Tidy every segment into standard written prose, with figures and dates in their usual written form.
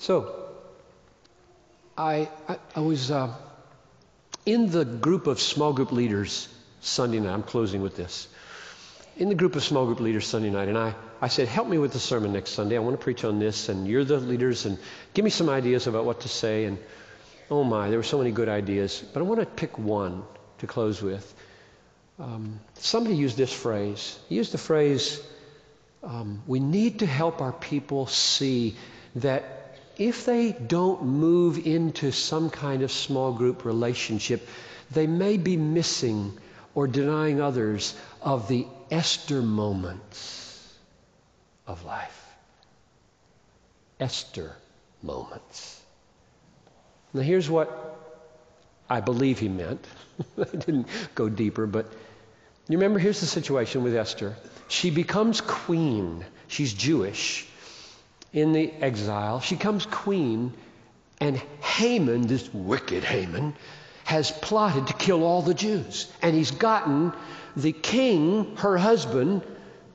So, I was in the group of small group leaders Sunday night. I'm closing with this. In the group of small group leaders Sunday night, and I said, help me with the sermon next Sunday. I want to preach on this, and you're the leaders, and give me some ideas about what to say. And oh my, there were so many good ideas. But I want to pick one to close with. Somebody used this phrase. He used the phrase, we need to help our people see that if they don't move into some kind of small group relationship, they may be missing or denying others of the Esther moments of life. Esther moments. Now here's what I believe he meant. I didn't go deeper, but you remember, here's the situation with Esther. She becomes queen. She's Jewish. In the exile, she becomes queen, and Haman, this wicked Haman, has plotted to kill all the Jews. And he's gotten the king, her husband,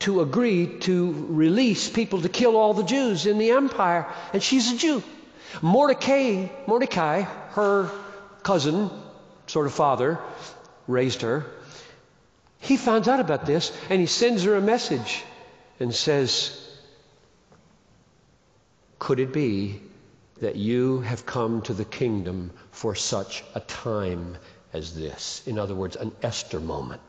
to agree to release people to kill all the Jews in the empire. And she's a Jew. Mordecai, her cousin, sort of father, raised her. He finds out about this, and he sends her a message and says, could it be that you have come to the kingdom for such a time as this? In other words, an Esther moment.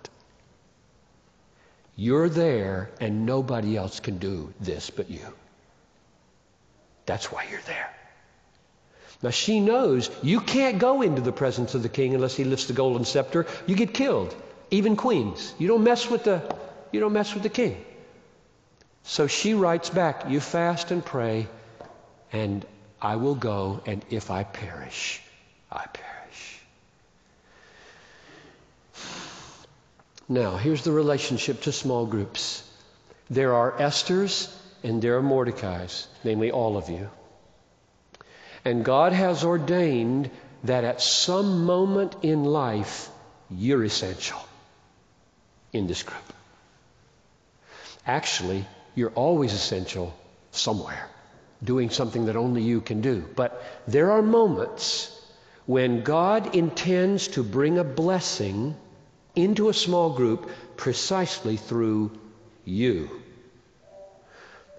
You're there, and nobody else can do this but you. That's why you're there. Now she knows you can't go into the presence of the king unless he lifts the golden scepter. You get killed, even queens. You don't mess with the king. So she writes back, you fast and pray, and I will go, and if I perish, I perish. Now, here's the relationship to small groups. There are Esthers and there are Mordecais, namely all of you. And God has ordained that at some moment in life, you're essential in this group. Actually, you're always essential somewhere, doing something that only you can do. But there are moments when God intends to bring a blessing into a small group precisely through you.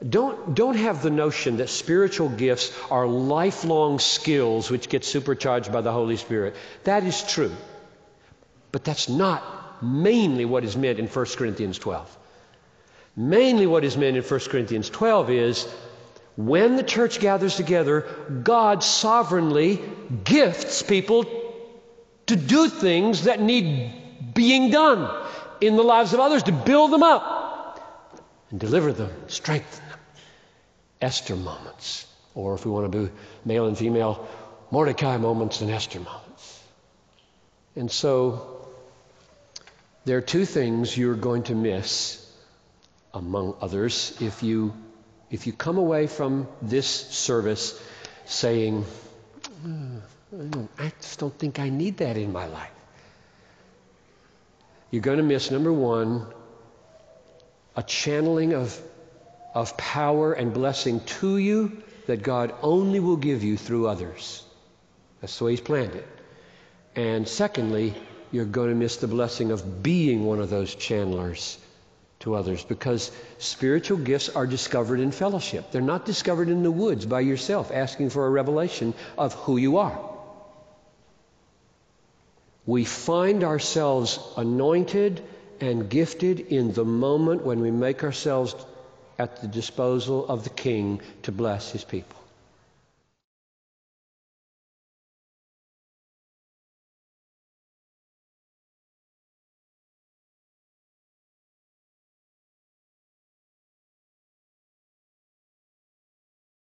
Don't have the notion that spiritual gifts are lifelong skills which get supercharged by the Holy Spirit. That is true. But that's not mainly what is meant in 1 Corinthians 12. Mainly what is meant in 1 Corinthians 12 is when the church gathers together, God sovereignly gifts people to do things that need being done in the lives of others, to build them up and deliver them, strengthen them. Esther moments, or if we want to do male and female, Mordecai moments and Esther moments. And so there are two things you're going to miss, among others, if you come away from this service saying, I just don't think I need that in my life. You're going to miss, number one, a channeling of power and blessing to you that God only will give you through others. That's the way He's planned it. And secondly, you're going to miss the blessing of being one of those channelers to others, because spiritual gifts are discovered in fellowship. They're not discovered in the woods by yourself asking for a revelation of who you are. We find ourselves anointed and gifted in the moment when we make ourselves at the disposal of the King to bless His people.